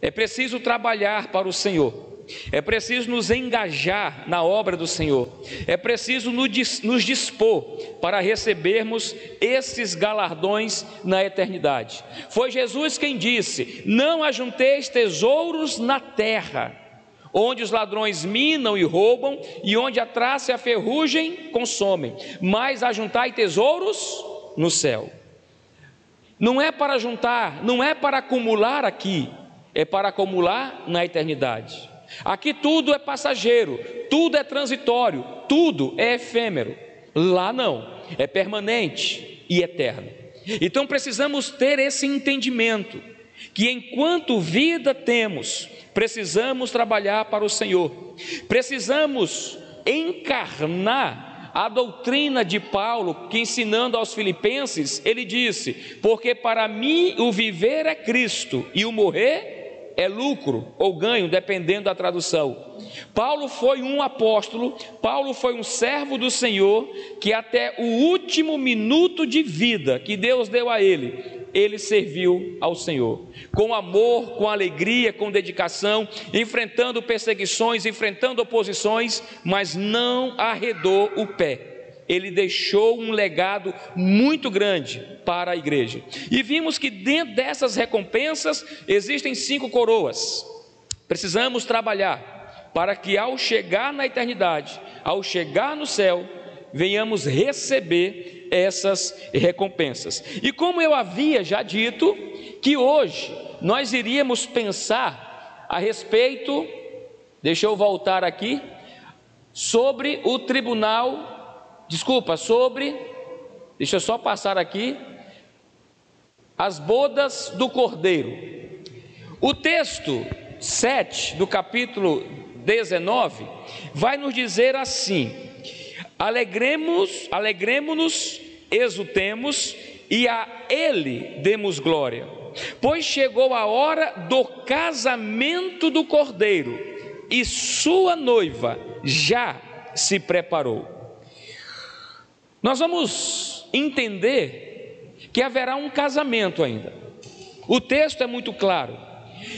É preciso trabalhar para o Senhor. É preciso nos engajar na obra do Senhor. É preciso nos dispor para recebermos esses galardões na eternidade. Foi Jesus quem disse: não ajunteis tesouros na terra, onde os ladrões minam e roubam, e onde a traça e a ferrugem consomem, mas ajuntai tesouros no céu. Não é para juntar, não é para acumular aqui, é para acumular na eternidade. Aqui tudo é passageiro, tudo é transitório, tudo é efêmero. Lá não, é permanente e eterno. Então precisamos ter esse entendimento, que enquanto vida temos, precisamos trabalhar para o Senhor. Precisamos encarnar a doutrina de Paulo, que ensinando aos filipenses, ele disse: porque para mim o viver é Cristo e o morrer é lucro ou ganho, dependendo da tradução. Paulo foi um apóstolo, Paulo foi um servo do Senhor, que até o último minuto de vida que Deus deu a ele serviu ao Senhor, com amor, com alegria, com dedicação, enfrentando perseguições, enfrentando oposições, mas não arredou o pé. Ele deixou um legado muito grande para a igreja. E vimos que dentro dessas recompensas existem 5 coroas. Precisamos trabalhar para que ao chegar na eternidade, ao chegar no céu, venhamos receber essas recompensas. E como eu havia já dito, que hoje nós iríamos pensar a respeito, deixa eu voltar aqui, sobre o tribunal, deixa eu só passar aqui, as bodas do Cordeiro. O texto 7 do capítulo 19 vai nos dizer assim: alegremo-nos, exultemos e a Ele demos glória, pois chegou a hora do casamento do Cordeiro e sua noiva já se preparou. Nós vamos entender que haverá um casamento ainda. O texto é muito claro.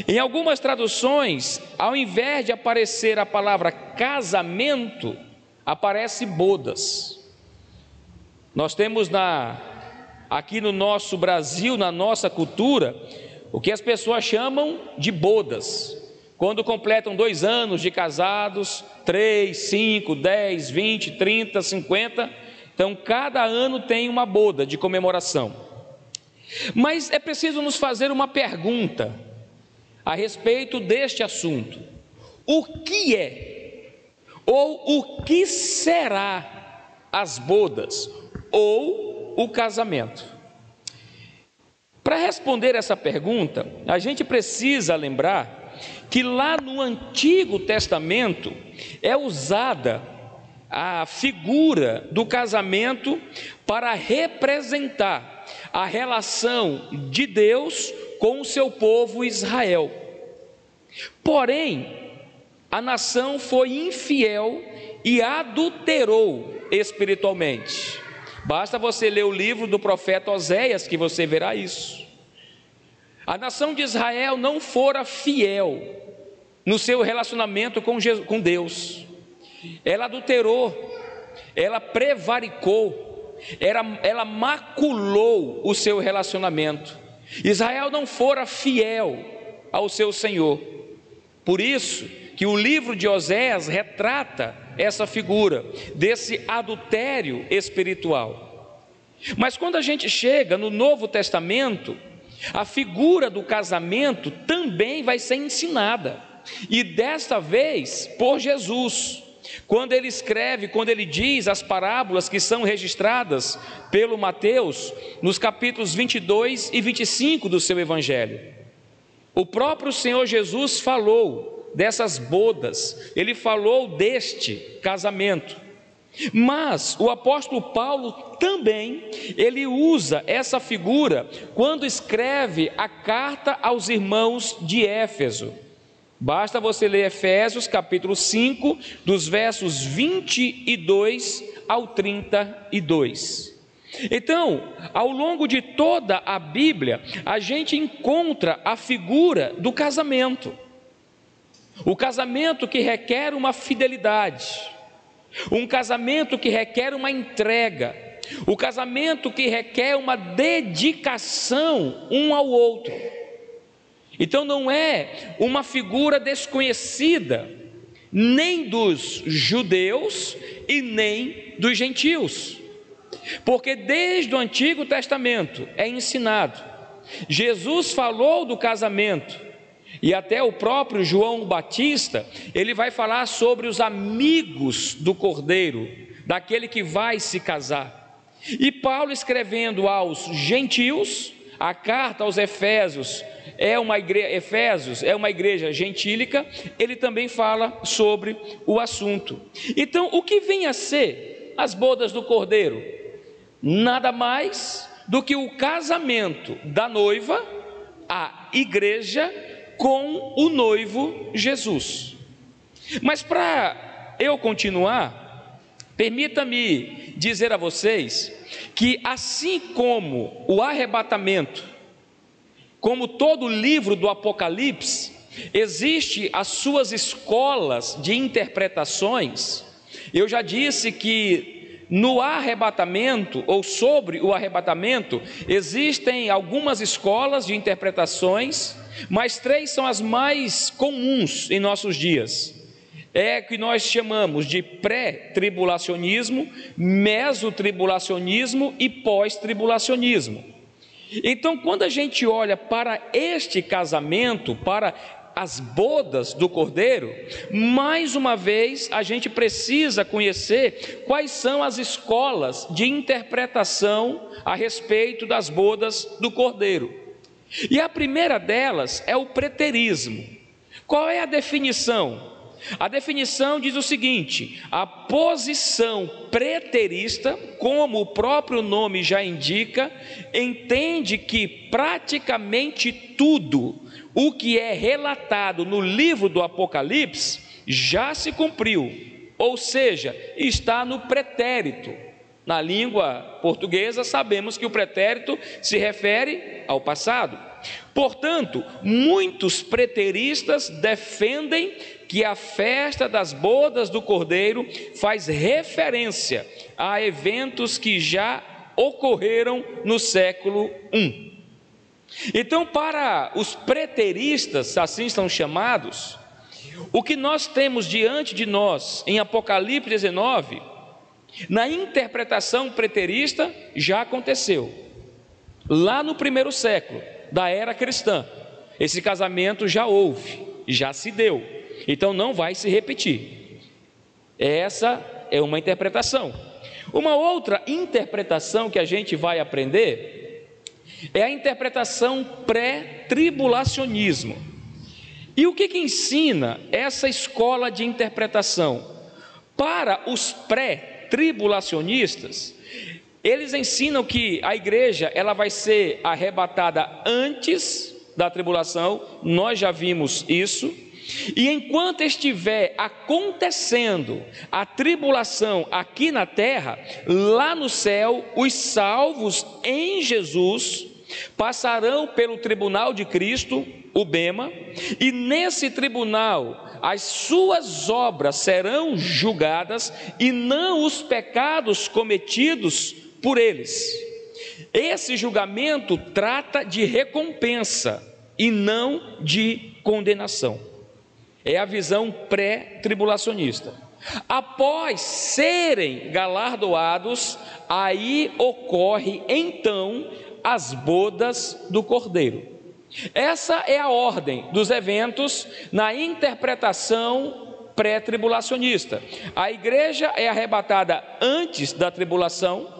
Em algumas traduções, ao invés de aparecer a palavra casamento, aparece bodas. Nós temos aqui no nosso Brasil, na nossa cultura, o que as pessoas chamam de bodas. Quando completam 2 anos de casados, 3, 5, 10, 20, 30, 50... Então, cada ano tem uma boda de comemoração. Mas é preciso nos fazer uma pergunta a respeito deste assunto: o que é, ou o que será as bodas, ou o casamento? Para responder essa pergunta, a gente precisa lembrar que lá no Antigo Testamento é usada a figura do casamento para representar a relação de Deus com o seu povo Israel. Porém, a nação foi infiel e adulterou espiritualmente. Basta você ler o livro do profeta Oséias que você verá isso. A nação de Israel não fora fiel no seu relacionamento com Deus. Ela adulterou, ela prevaricou, ela maculou o seu relacionamento. Israel não fora fiel ao seu Senhor. Por isso que o livro de Oséias retrata essa figura desse adultério espiritual. Mas quando a gente chega no Novo Testamento, a figura do casamento também vai ser ensinada, e desta vez por Jesus. Quando ele escreve, quando ele diz as parábolas que são registradas pelo Mateus, nos capítulos 22 e 25 do seu evangelho, o próprio Senhor Jesus falou dessas bodas, ele falou deste casamento. Mas o apóstolo Paulo também, ele usa essa figura quando escreve a carta aos irmãos de Éfeso. Basta você ler Efésios capítulo 5, dos versos 22 ao 32. Então, ao longo de toda a Bíblia, a gente encontra a figura do casamento. O casamento que requer uma fidelidade, um casamento que requer uma entrega, o casamento que requer uma dedicação um ao outro. Então não é uma figura desconhecida, nem dos judeus e nem dos gentios, porque desde o Antigo Testamento é ensinado. Jesus falou do casamento, e até o próprio João Batista, ele vai falar sobre os amigos do Cordeiro, daquele que vai se casar. E Paulo, escrevendo aos gentios, a carta aos Efésios é uma igreja gentílica, ele também fala sobre o assunto. Então, o que vem a ser as bodas do Cordeiro? Nada mais do que o casamento da noiva, a igreja, com o noivo Jesus. Mas para eu continuar, permita-me dizer a vocês que assim como o arrebatamento, como todo o livro do Apocalipse, existe as suas escolas de interpretações. Eu já disse que no arrebatamento, ou sobre o arrebatamento, existem algumas escolas de interpretações, mas 3 são as mais comuns em nossos dias. É que nós chamamos de pré-tribulacionismo, mesotribulacionismo e pós-tribulacionismo. Então, quando a gente olha para este casamento, para as bodas do Cordeiro, mais uma vez a gente precisa conhecer quais são as escolas de interpretação a respeito das bodas do Cordeiro. E a primeira delas é o preterismo. Qual é a definição? A definição diz o seguinte: a posição preterista, como o próprio nome já indica, entende que praticamente tudo o que é relatado no livro do Apocalipse já se cumpriu, ou seja, está no pretérito. Na língua portuguesa, sabemos que o pretérito se refere ao passado. Portanto, muitos preteristas defendem que a festa das bodas do Cordeiro faz referência a eventos que já ocorreram no século I. Então, para os preteristas, assim são chamados, o que nós temos diante de nós em Apocalipse 19, na interpretação preterista, já aconteceu. Lá no primeiro século da era cristã, esse casamento já houve, já se deu, então não vai se repetir. Essa é uma interpretação. Uma outra interpretação que a gente vai aprender é a interpretação pré-tribulacionismo. E o que ensina essa escola de interpretação? Para os pré-tribulacionistas, eles ensinam que a igreja ela vai ser arrebatada antes da tribulação, nós já vimos isso, e enquanto estiver acontecendo a tribulação aqui na terra, lá no céu, os salvos em Jesus passarão pelo tribunal de Cristo, o bema, e nesse tribunal as suas obras serão julgadas e não os pecados cometidos por eles. Esse julgamento trata de recompensa e não de condenação. É a visão pré-tribulacionista. Após serem galardoados, aí ocorre então as bodas do Cordeiro. Essa é a ordem dos eventos na interpretação pré-tribulacionista. A igreja é arrebatada antes da tribulação.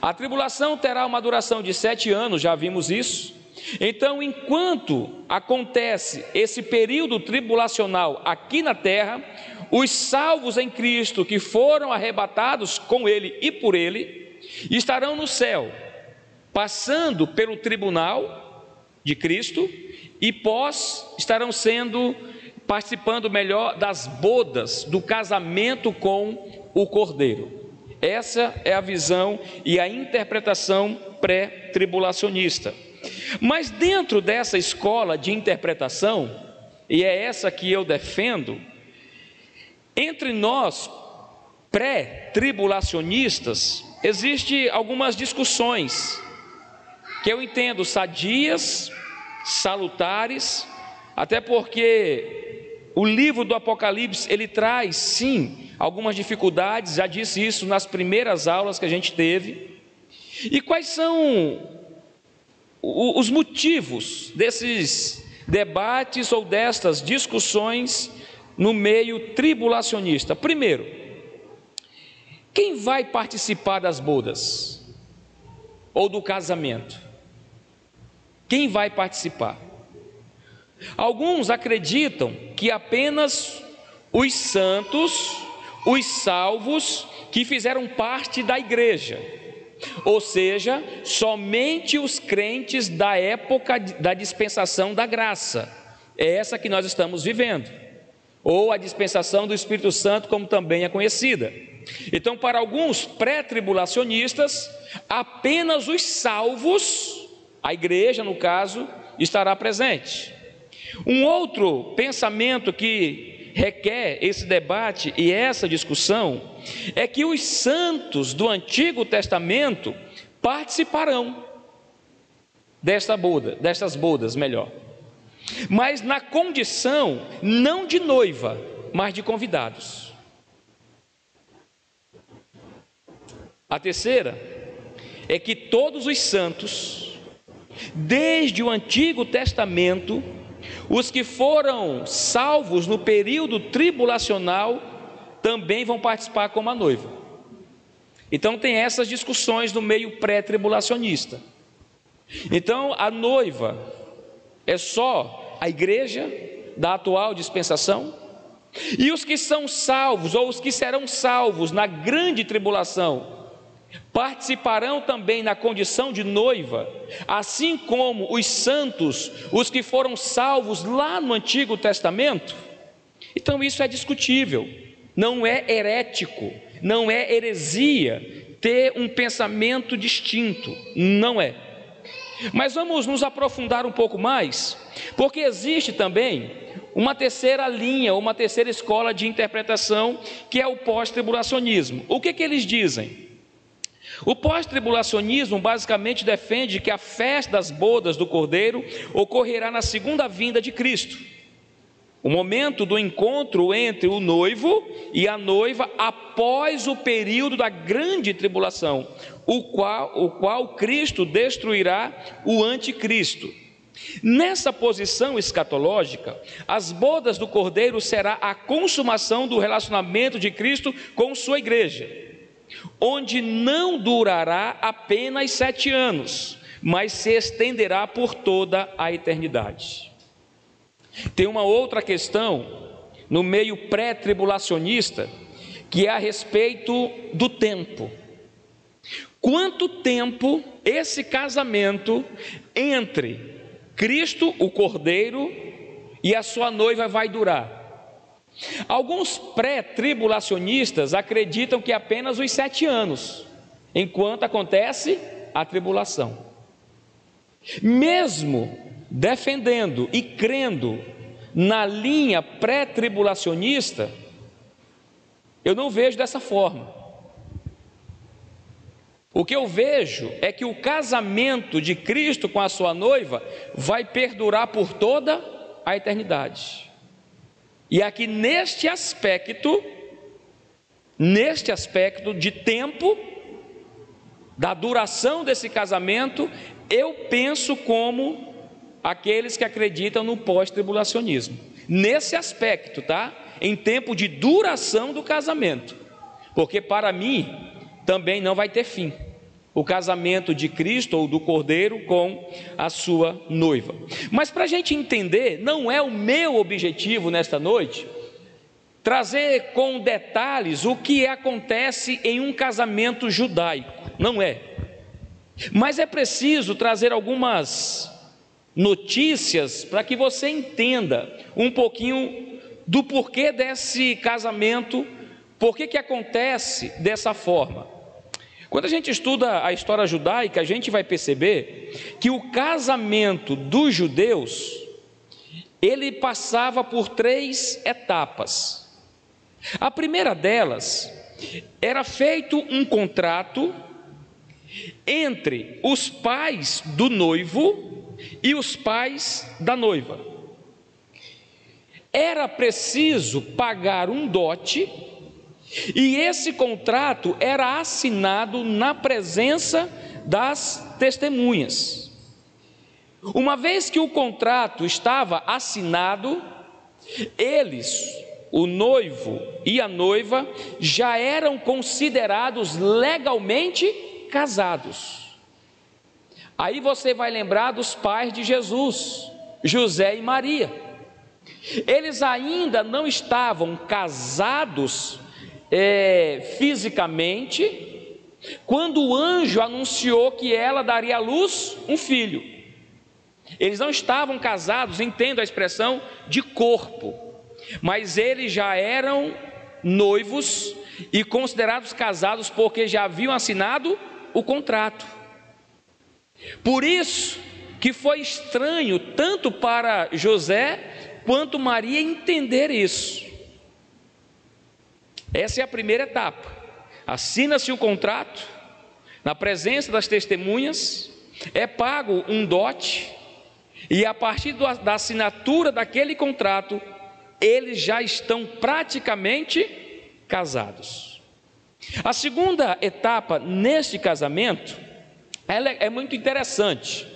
A tribulação terá uma duração de 7 anos, já vimos isso. Então, enquanto acontece esse período tribulacional aqui na terra, os salvos em Cristo que foram arrebatados com Ele e por Ele, estarão no céu, passando pelo tribunal de Cristo e estarão participando melhor das bodas do casamento com o Cordeiro. Essa é a visão e a interpretação pré-tribulacionista. Mas dentro dessa escola de interpretação, e é essa que eu defendo, entre nós pré-tribulacionistas, existem algumas discussões que eu entendo sadias, salutares, até porque o livro do Apocalipse, ele traz sim algumas dificuldades, já disse isso nas primeiras aulas que a gente teve. E quais são os motivos desses debates ou destas discussões no meio tribulacionista? Primeiro, quem vai participar das bodas ou do casamento? Quem vai participar? Alguns acreditam que apenas os santos, os salvos que fizeram parte da igreja, ou seja, somente os crentes da época da dispensação da graça, é essa que nós estamos vivendo, ou a dispensação do Espírito Santo, como também é conhecida. Então, para alguns pré-tribulacionistas, apenas os salvos, a igreja no caso, estará presente. Um outro pensamento que requer esse debate e essa discussão é que os santos do Antigo Testamento participarão destas bodas, mas na condição não de noiva, mas de convidados. A terceira é que todos os santos, desde o Antigo Testamento, os que foram salvos no período tribulacional, também vão participar como a noiva. Então tem essas discussões no meio pré-tribulacionista. Então a noiva é só a igreja da atual dispensação, e os que são salvos, ou os que serão salvos na grande tribulação, participarão também na condição de noiva, assim como os santos, os que foram salvos lá no Antigo Testamento. Então isso é discutível, não é herético, não é heresia ter um pensamento distinto, não é. Mas vamos nos aprofundar um pouco mais, porque existe também uma terceira linha, uma terceira escola de interpretação, que é o pós-tribulacionismo. O que eles dizem? O pós-tribulacionismo basicamente defende que a festa das bodas do Cordeiro ocorrerá na segunda vinda de Cristo, o momento do encontro entre o noivo e a noiva após o período da grande tribulação, o qual Cristo destruirá o anticristo. Nessa posição escatológica, as bodas do Cordeiro será a consumação do relacionamento de Cristo com sua igreja, onde não durará apenas 7 anos, mas se estenderá por toda a eternidade. Tem uma outra questão no meio pré-tribulacionista, que é a respeito do tempo. Quanto tempo esse casamento entre Cristo, o Cordeiro, e a sua noiva vai durar? Alguns pré-tribulacionistas acreditam que apenas os 7 anos, enquanto acontece a tribulação. Mesmo defendendo e crendo na linha pré-tribulacionista, eu não vejo dessa forma. O que eu vejo é que o casamento de Cristo com a sua noiva vai perdurar por toda a eternidade. E aqui neste aspecto de tempo, da duração desse casamento, eu penso como aqueles que acreditam no pós-tribulacionismo. Nesse aspecto, tá? Em tempo de duração do casamento. Porque para mim também não vai ter fim o casamento de Cristo ou do Cordeiro com a sua noiva. Mas para a gente entender, não é o meu objetivo nesta noite trazer com detalhes o que acontece em um casamento judaico, não é. Mas é preciso trazer algumas notícias para que você entenda um pouquinho do porquê desse casamento Por que acontece dessa forma? Quando a gente estuda a história judaica, a gente vai perceber que o casamento dos judeus, ele passava por 3 etapas. A primeira delas, era feito um contrato entre os pais do noivo e os pais da noiva. Era preciso pagar um dote, e esse contrato era assinado na presença das testemunhas. Uma vez que o contrato estava assinado, eles, o noivo e a noiva, já eram considerados legalmente casados. Aí você vai lembrar dos pais de Jesus, José e Maria. Eles ainda não estavam casados fisicamente, quando o anjo anunciou que ela daria à luz um filho. Eles não estavam casados, entendo a expressão, de corpo, mas eles já eram noivos e considerados casados porque já haviam assinado o contrato. Por isso que foi estranho tanto para José quanto Maria entender isso. Essa é a primeira etapa. Assina-se um contrato na presença das testemunhas, é pago um dote, e a partir da assinatura daquele contrato, eles já estão praticamente casados. A segunda etapa neste casamento, ela é muito interessante.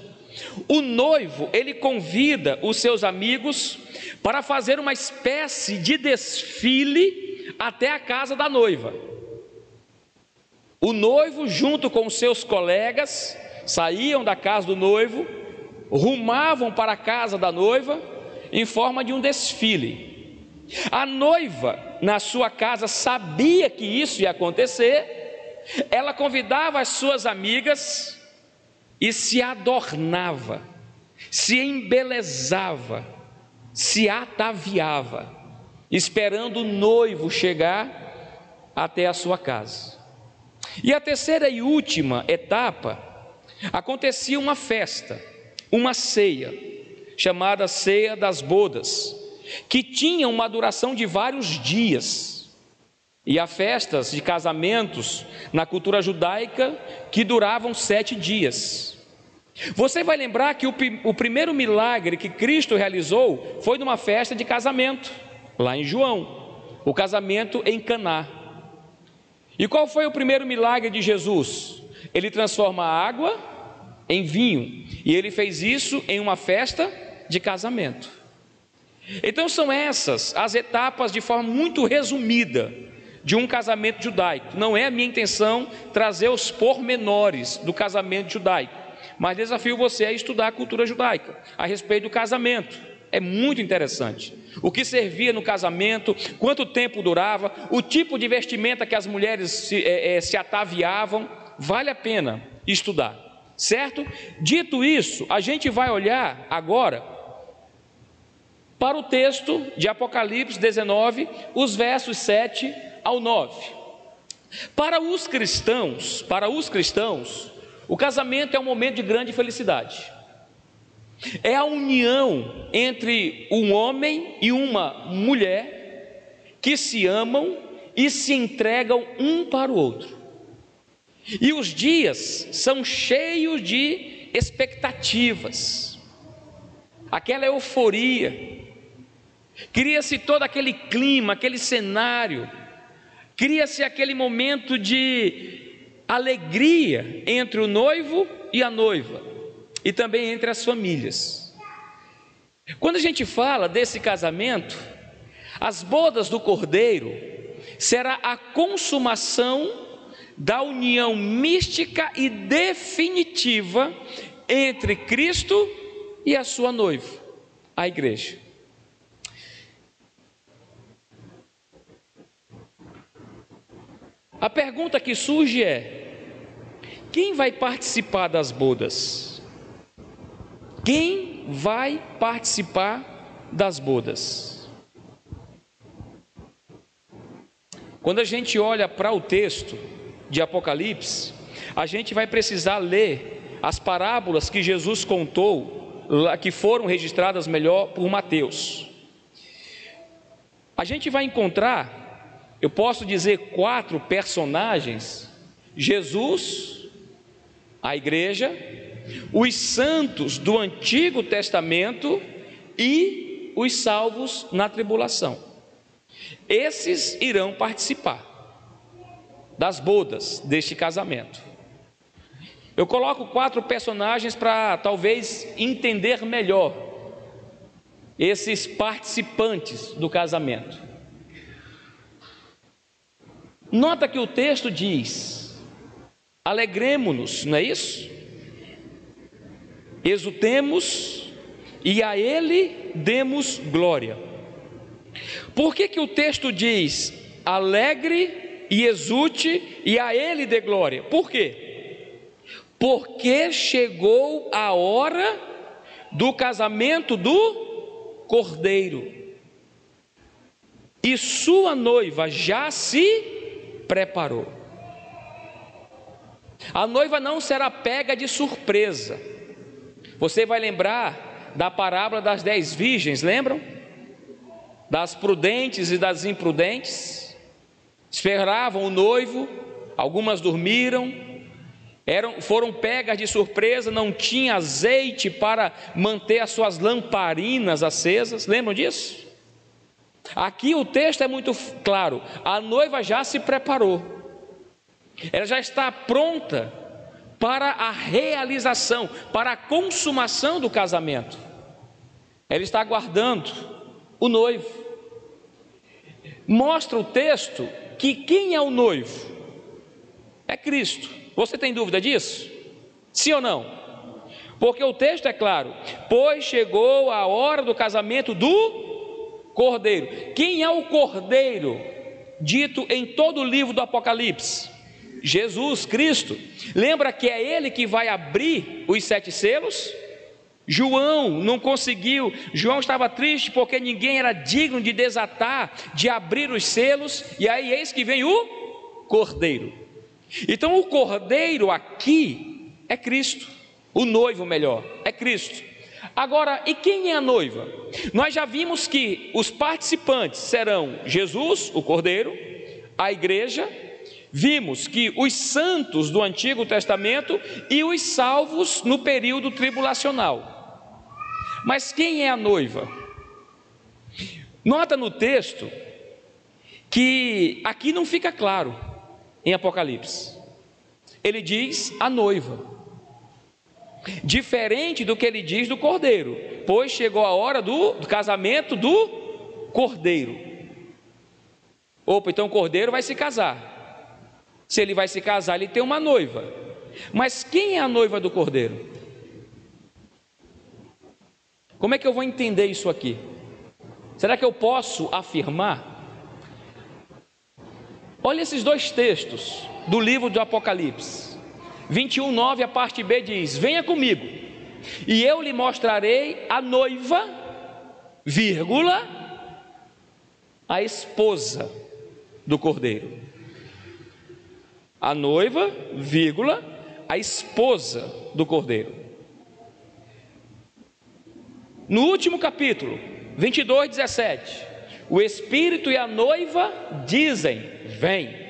O noivo, ele convida os seus amigos para fazer uma espécie de desfile até a casa da noiva. O noivo, junto com os seus colegas, saíam da casa do noivo, rumavam para a casa da noiva em forma de um desfile. A noiva, na sua casa, sabia que isso ia acontecer. Ela convidava as suas amigas e se adornava, se embelezava, se ataviava, esperando o noivo chegar até a sua casa. E a terceira e última etapa, acontecia uma festa, uma ceia, chamada Ceia das Bodas, que tinha uma duração de vários dias. E há festas de casamentos na cultura judaica que duravam 7 dias. Você vai lembrar que o primeiro milagre que Cristo realizou foi numa festa de casamento, lá em João, o casamento em Caná. E qual foi o primeiro milagre de Jesus? Ele transforma a água em vinho, e ele fez isso em uma festa de casamento. Então são essas as etapas, de forma muito resumida, de um casamento judaico. Não é a minha intenção trazer os pormenores do casamento judaico, mas desafio você a estudar a cultura judaica a respeito do casamento. É muito interessante. O que servia no casamento, quanto tempo durava, o tipo de vestimenta que as mulheres se ataviavam, vale a pena estudar, certo? Dito isso, a gente vai olhar agora para o texto de Apocalipse 19, os versos 7 ao 9. Para os cristãos, o casamento é um momento de grande felicidade. É a união entre um homem e uma mulher que se amam e se entregam um para o outro. E os dias são cheios de expectativas, aquela euforia, cria-se todo aquele clima, aquele cenário, cria-se aquele momento de alegria entre o noivo e a noiva, e também entre as famílias. Quando a gente fala desse casamento, as bodas do Cordeiro será a consumação da união mística e definitiva entre Cristo e a sua noiva, a igreja. A pergunta que surge é: quem vai participar das bodas? Quem vai participar das bodas? quando a gente olha para o texto de Apocalipse, a gente vai precisar ler as parábolas que Jesus contou, que foram registradas melhor por Mateus. A gente vai encontrar, eu posso dizer, 4 personagens: Jesus, a igreja, os santos do Antigo Testamento e os salvos na tribulação. Esses irão participar das bodas deste casamento. Eu coloco 4 personagens para talvez entender melhor esses participantes do casamento. Nota que o texto diz: alegremo-nos, não é isso? Exultemos e a Ele demos glória. Por que o texto diz alegre e exulte e a Ele dê glória? Por quê? Porque chegou a hora do casamento do Cordeiro e sua noiva já se preparou. A noiva não será pega de surpresa. Você vai lembrar da parábola das 10 virgens, lembram? Das prudentes e das imprudentes. Esperavam o noivo, algumas dormiram, foram pegas de surpresa, não tinha azeite para manter as suas lamparinas acesas. Lembram disso? Aqui o texto é muito claro: a noiva já se preparou, ela já está pronta para a realização, para a consumação do casamento. Ela está aguardando o noivo. Mostra o texto que quem é o noivo? É Cristo. Você tem dúvida disso? Sim ou não? Porque o texto é claro: pois chegou a hora do casamento do Cordeiro. Quem é o Cordeiro dito em todo o livro do Apocalipse? Jesus Cristo. Lembra que é Ele que vai abrir os 7 selos? João não conseguiu, João estava triste porque ninguém era digno de desatar, de abrir os selos, e aí eis que vem o Cordeiro. Então o Cordeiro aqui é Cristo, o noivo melhor, é Cristo. Agora, e quem é a noiva? Nós já vimos que os participantes serão Jesus, o Cordeiro, a igreja. Vimos que os santos do Antigo Testamento e os salvos no período tribulacional. Mas quem é a noiva? Nota no texto que aqui não fica claro em Apocalipse. Ele diz a noiva, diferente do que ele diz do Cordeiro, pois chegou a hora do casamento do Cordeiro. Opa, então o Cordeiro vai se casar. Se ele vai se casar, ele tem uma noiva. Mas quem é a noiva do Cordeiro? Como é que eu vou entender isso aqui? Será que eu posso afirmar? Olha esses 2 textos do livro do Apocalipse. 21:9, a parte B diz: venha comigo, e eu lhe mostrarei a noiva, vírgula, a esposa do Cordeiro. A noiva, vírgula, a esposa do Cordeiro. No último capítulo, 22:17, o Espírito e a noiva dizem: vem.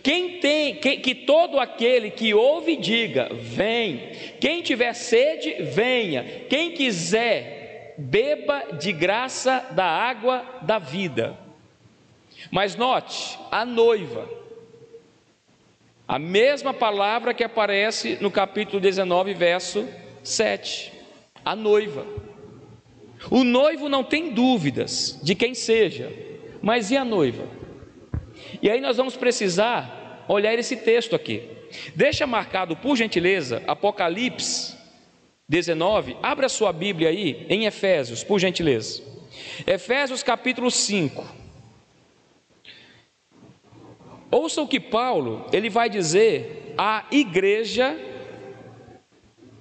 Que todo aquele que ouve diga: vem. Quem tiver sede, venha. Quem quiser, beba de graça da água da vida. Mas note, a noiva, a mesma palavra que aparece no capítulo 19, verso 7, a noiva. O noivo não tem dúvidas de quem seja, mas e a noiva? E aí nós vamos precisar olhar esse texto aqui. Deixa marcado, por gentileza, Apocalipse 19, abra a sua Bíblia aí em Efésios, por gentileza. Efésios capítulo 5. Ouça o que Paulo, ele vai dizer à igreja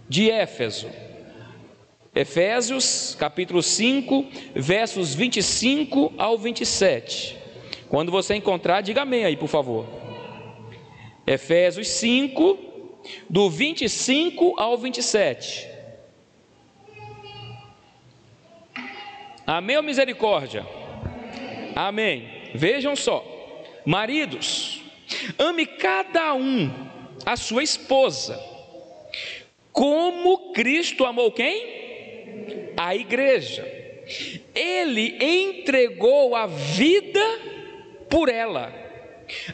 de Éfeso. Efésios capítulo 5, versos 25 ao 27. Quando você encontrar, diga amém aí, por favor. Efésios 5, do 25 ao 27. Amém ou misericórdia? Amém. Vejam só, maridos, ame cada um a sua esposa, como Cristo amou quem? A igreja. Ele entregou a vida por ela,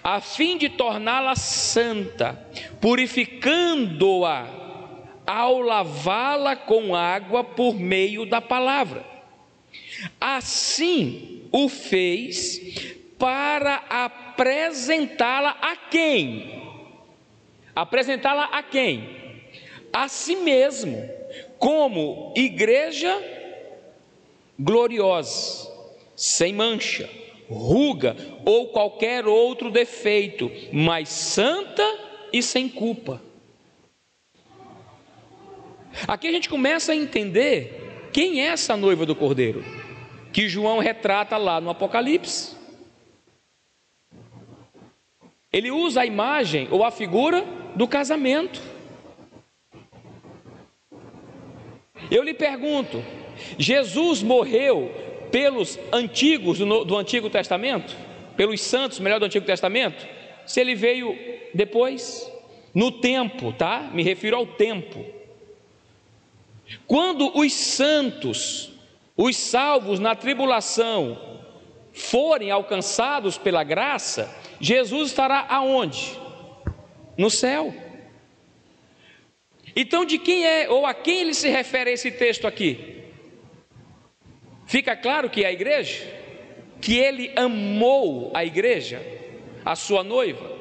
a fim de torná-la santa, purificando-a ao lavá-la com água por meio da palavra. Assim o fez para apresentá-la a quem? Apresentá-la a quem? A si mesmo, como igreja gloriosa, sem mancha, ruga ou qualquer outro defeito, mas santa e sem culpa. Aqui a gente começa a entender quem é essa noiva do Cordeiro, que João retrata lá no Apocalipse. Ele usa a imagem ou a figura do casamento. Eu lhe pergunto, Jesus morreu pelos antigos do Antigo Testamento? Pelos santos, melhor, do Antigo Testamento? Se ele veio depois? No tempo, tá? Me refiro ao tempo. Quando os santos, os salvos na tribulação, forem alcançados pela graça, Jesus estará aonde? No céu. Então, de quem é, ou a quem ele se refere esse texto aqui? Fica claro que é a igreja? Que ele amou a igreja, a sua noiva?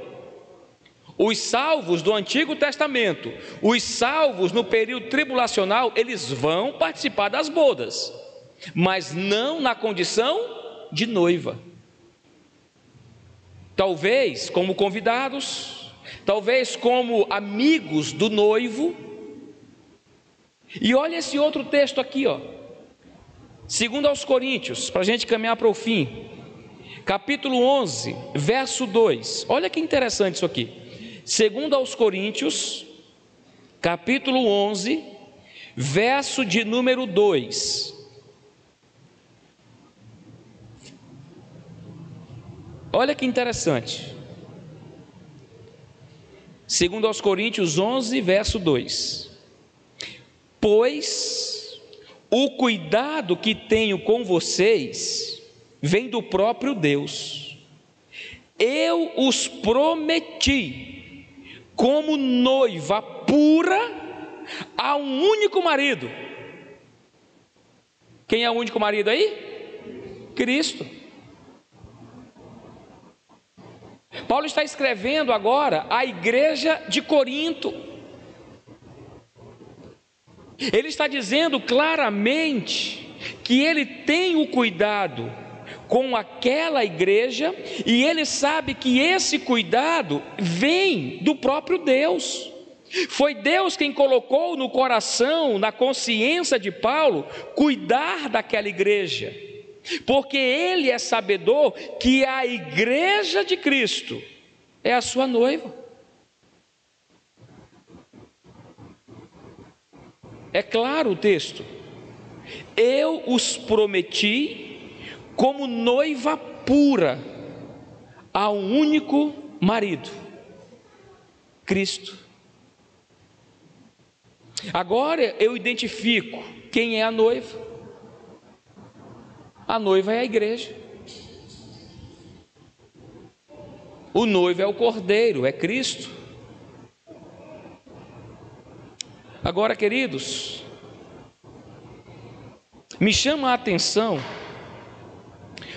Os salvos do Antigo Testamento, os salvos no período tribulacional, eles vão participar das bodas, mas não na condição de noiva. Talvez como convidados, talvez como amigos do noivo. E olha esse outro texto aqui, ó, 2 aos Coríntios, para a gente caminhar para o fim, capítulo 11, verso 2, olha que interessante isso aqui. 2 aos Coríntios, capítulo 11, verso de número 2. Olha que interessante. 2 aos Coríntios 11, verso 2. Pois o cuidado que tenho com vocês vem do próprio Deus. Eu os prometi como noiva pura a um único marido. Quem é o único marido aí? Cristo. Paulo está escrevendo agora à igreja de Corinto. Ele está dizendo claramente que ele tem o cuidado com aquela igreja, e ele sabe que esse cuidado vem do próprio Deus. Foi Deus quem colocou no coração, na consciência de Paulo, cuidar daquela igreja, porque ele é sabedor que a igreja de Cristo é a sua noiva. É claro o texto: eu os prometi como noiva pura a um único marido, Cristo. Agora eu identifico quem é a noiva. A noiva é a igreja. O noivo é o Cordeiro, é Cristo. Agora, queridos, me chama a atenção,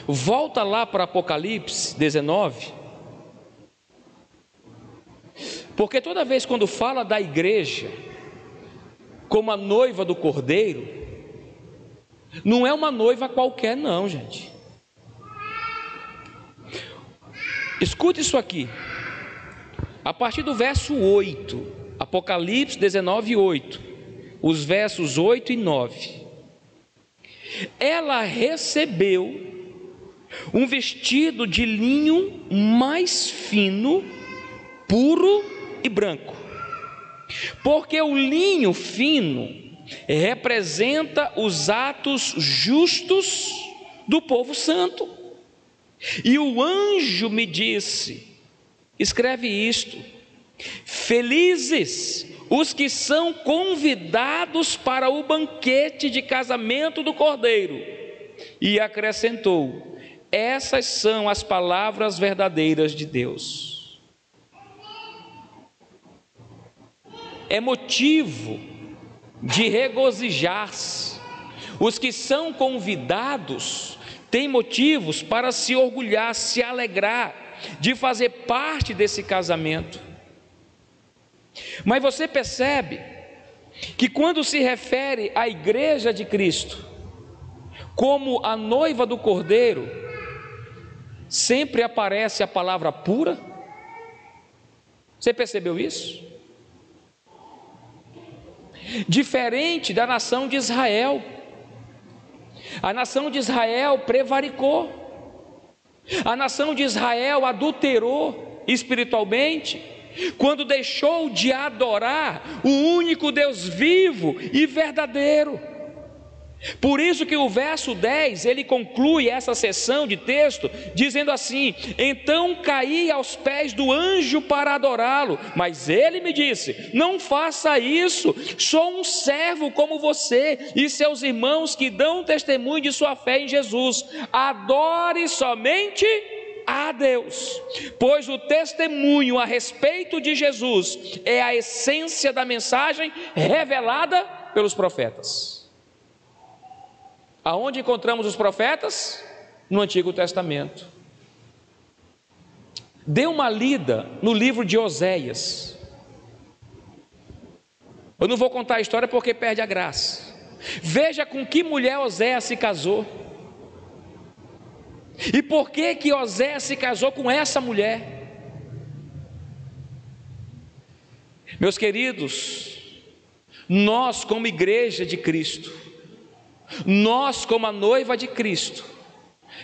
volta lá para Apocalipse 19, porque toda vez quando fala da igreja como a noiva do Cordeiro, não é uma noiva qualquer não, gente. Escute isso aqui, a partir do verso 8, Apocalipse 19, 8, os versos 8 e 9. Ela recebeu um vestido de linho mais fino, puro e branco. Porque o linho fino representa os atos justos do povo santo. E o anjo me disse: escreve isto: felizes os que são convidados para o banquete de casamento do Cordeiro. E acrescentou: essas são as palavras verdadeiras de Deus. É motivo de regozijar-se. Os que são convidados têm motivos para se orgulhar, se alegrar de fazer parte desse casamento. Mas você percebe que quando se refere à igreja de Cristo como a noiva do Cordeiro, sempre aparece a palavra pura? Você percebeu isso? Diferente da nação de Israel. A nação de Israel prevaricou. A nação de Israel adulterou espiritualmente quando deixou de adorar o único Deus vivo e verdadeiro. Por isso que o verso 10, ele conclui essa seção de texto dizendo assim: então caí aos pés do anjo para adorá-lo, mas ele me disse: não faça isso, sou um servo como você e seus irmãos que dão testemunho de sua fé em Jesus. Adore somente a Deus, pois o testemunho a respeito de Jesus é a essência da mensagem revelada pelos profetas. Aonde encontramos os profetas? No Antigo Testamento. Dê uma lida no livro de Oséias. Eu não vou contar a história porque perde a graça. Veja com que mulher Oséias se casou. E por que Oséias se casou com essa mulher? Meus queridos, nós como igreja de Cristo, nós como a noiva de Cristo,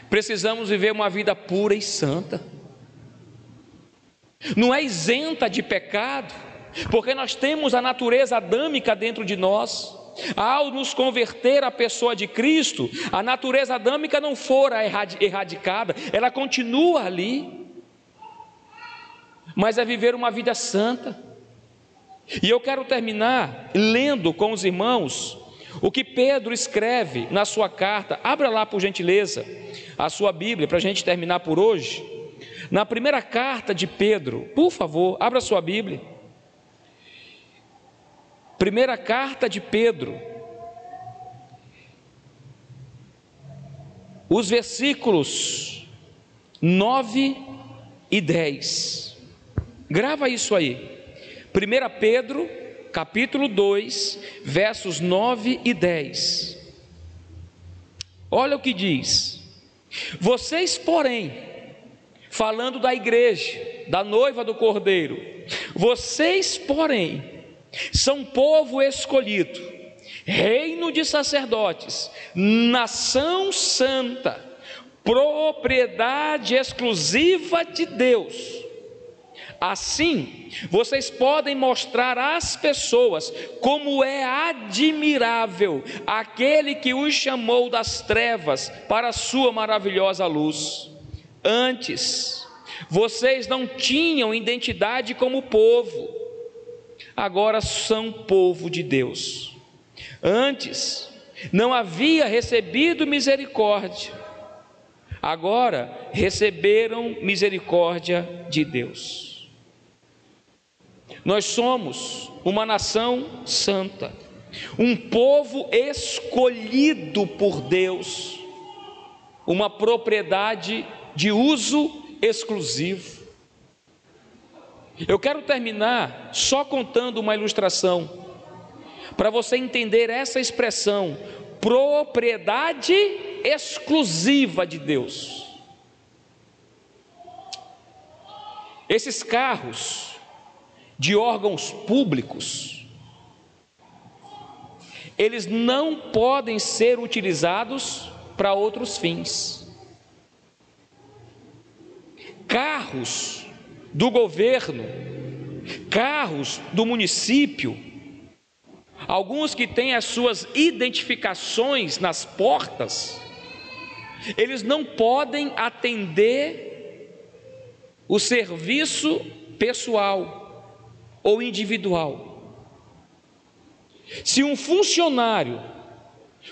precisamos viver uma vida pura e santa. Não é isenta de pecado, porque nós temos a natureza adâmica dentro de nós. Ao nos converter à pessoa de Cristo, a natureza adâmica não fora erradicada, ela continua ali, mas é viver uma vida santa. E eu quero terminar lendo com os irmãos o que Pedro escreve na sua carta. Abra lá, por gentileza, a sua Bíblia, para a gente terminar por hoje. Na primeira carta de Pedro, por favor, abra a sua Bíblia. Primeira carta de Pedro, os versículos 9 e 10. Grava isso aí. 1 Pedro, capítulo 2, versos 9 e 10. Olha o que diz: vocês, porém, falando da igreja, da noiva do Cordeiro, vocês, porém, são povo escolhido, reino de sacerdotes, nação santa, propriedade exclusiva de Deus. Assim, vocês podem mostrar às pessoas como é admirável aquele que os chamou das trevas para a sua maravilhosa luz. Antes, vocês não tinham identidade como povo, agora são povo de Deus. Antes, não havia recebido misericórdia, agora receberam misericórdia de Deus. Nós somos uma nação santa, um povo escolhido por Deus, uma propriedade de uso exclusivo. Eu quero terminar só contando uma ilustração, para você entender essa expressão, propriedade exclusiva de Deus. Esses carros de órgãos públicos, eles não podem ser utilizados para outros fins. carros do governo, carros do município, alguns que têm as suas identificações nas portas, eles não podem atender o serviço pessoal ou individual. Se um funcionário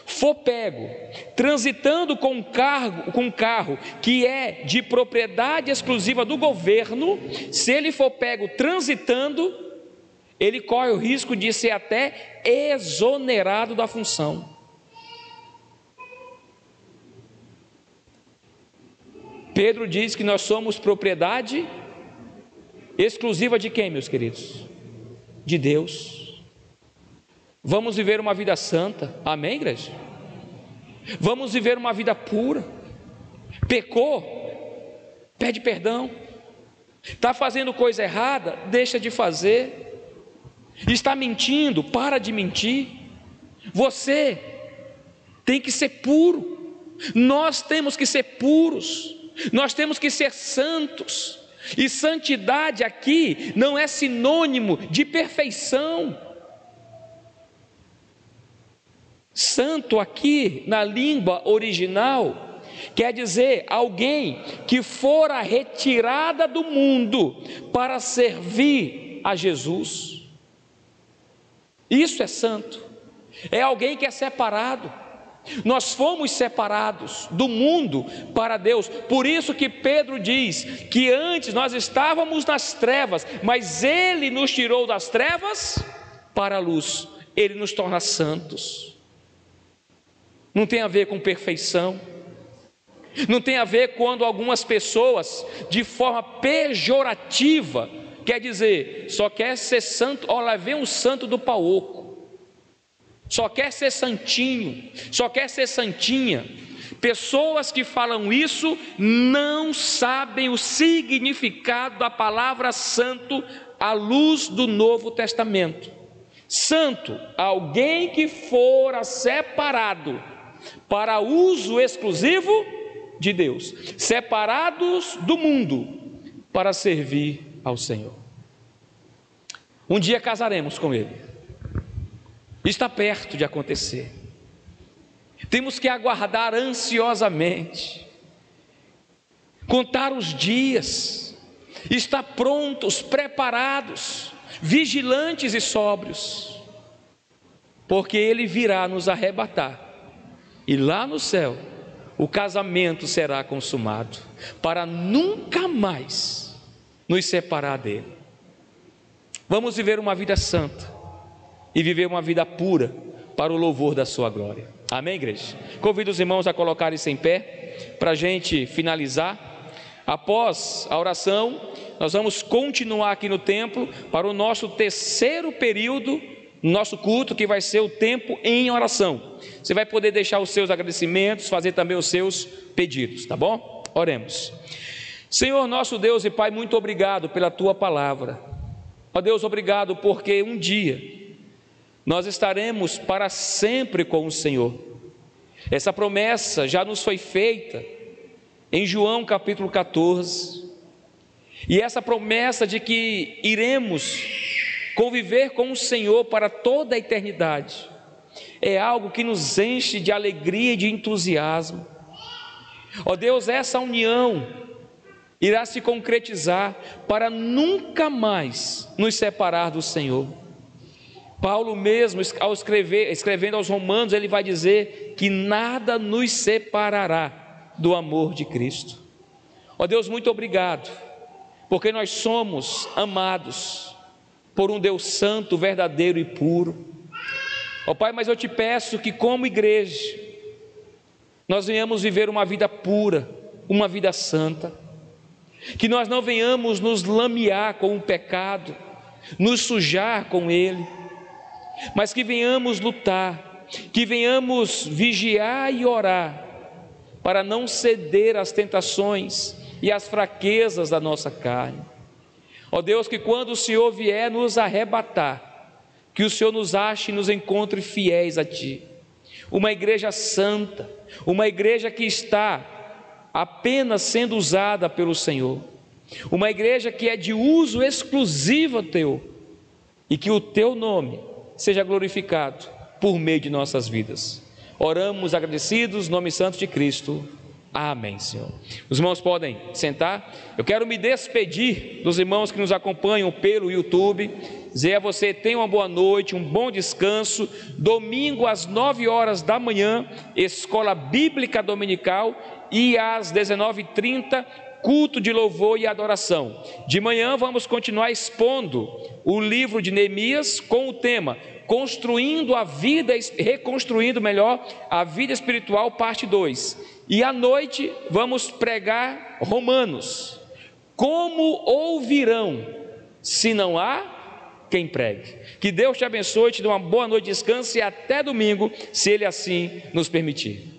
for pego transitando com um carro que é de propriedade exclusiva do governo, se ele for pego transitando, ele corre o risco de ser até exonerado da função. Pedro diz que nós somos propriedade exclusiva de quem, meus queridos? De Deus. Vamos viver uma vida santa, amém, igreja? Vamos viver uma vida pura. Pecou, pede perdão. Está fazendo coisa errada, deixa de fazer. Está mentindo, para de mentir. Você tem que ser puro. Nós temos que ser puros. Nós temos que ser santos. E santidade aqui não é sinônimo de perfeição. Santo aqui na língua original quer dizer alguém que fora retirada do mundo para servir a Jesus. Isso é santo. É alguém que é separado. Nós fomos separados do mundo para Deus. Por isso que Pedro diz que antes nós estávamos nas trevas, mas Ele nos tirou das trevas para a luz. Ele nos torna santos. Não tem a ver com perfeição. Não tem a ver quando algumas pessoas, de forma pejorativa, quer dizer, só quer ser santo, ó, lá vem um santo do paoco. Só quer ser santinho, só quer ser santinha. Pessoas que falam isso não sabem o significado da palavra santo à luz do Novo Testamento. Santo, alguém que fora separado para uso exclusivo de Deus, separados do mundo para servir ao Senhor. Um dia casaremos com Ele. Está perto de acontecer. Temos que aguardar ansiosamente, contar os dias, estar prontos, preparados, vigilantes e sóbrios, porque Ele virá nos arrebatar, e lá no céu o casamento será consumado, para nunca mais nos separar dEle. Vamos viver uma vida santa e viver uma vida pura para o louvor da sua glória. Amém, igreja? Convido os irmãos a colocarem-se em pé para a gente finalizar. Após a oração, nós vamos continuar aqui no templo para o nosso terceiro período, nosso culto, que vai ser o tempo em oração. Você vai poder deixar os seus agradecimentos, fazer também os seus pedidos, tá bom? Oremos. Senhor nosso Deus e Pai, muito obrigado pela Tua palavra. Ó Deus, obrigado porque um dia nós estaremos para sempre com o Senhor. Essa promessa já nos foi feita em João capítulo 14. E essa promessa de que iremos conviver com o Senhor para toda a eternidade é algo que nos enche de alegria e de entusiasmo. Ó Deus, essa união irá se concretizar para nunca mais nos separar do Senhor. Paulo mesmo, ao escrevendo aos Romanos, ele vai dizer que nada nos separará do amor de Cristo. Ó Deus, muito obrigado, porque nós somos amados por um Deus santo, verdadeiro e puro. Ó Pai, mas eu te peço que como igreja, nós venhamos viver uma vida pura, uma vida santa, que nós não venhamos nos lamear com o pecado, nos sujar com ele, mas que venhamos lutar, que venhamos vigiar e orar, para não ceder às tentações e às fraquezas da nossa carne. Ó Deus, que quando o Senhor vier nos arrebatar, que o Senhor nos ache e nos encontre fiéis a Ti, uma igreja santa, uma igreja que está apenas sendo usada pelo Senhor, uma igreja que é de uso exclusivo teu, e que o teu nome seja glorificado por meio de nossas vidas. Oramos agradecidos, no nome santo de Cristo. Amém, Senhor. Os irmãos podem sentar. Eu quero me despedir dos irmãos que nos acompanham pelo YouTube, dizer a você: tenha uma boa noite, um bom descanso. Domingo às 9 horas da manhã, escola bíblica dominical, e às 19h30, culto de louvor e adoração. De manhã vamos continuar expondo o livro de Neemias com o tema Construindo a Vida, Reconstruindo melhor a Vida Espiritual, parte 2. E à noite vamos pregar Romanos. Como ouvirão se não há quem pregue? Que Deus te abençoe, te dê uma boa noite de descanso e até domingo, se Ele assim nos permitir.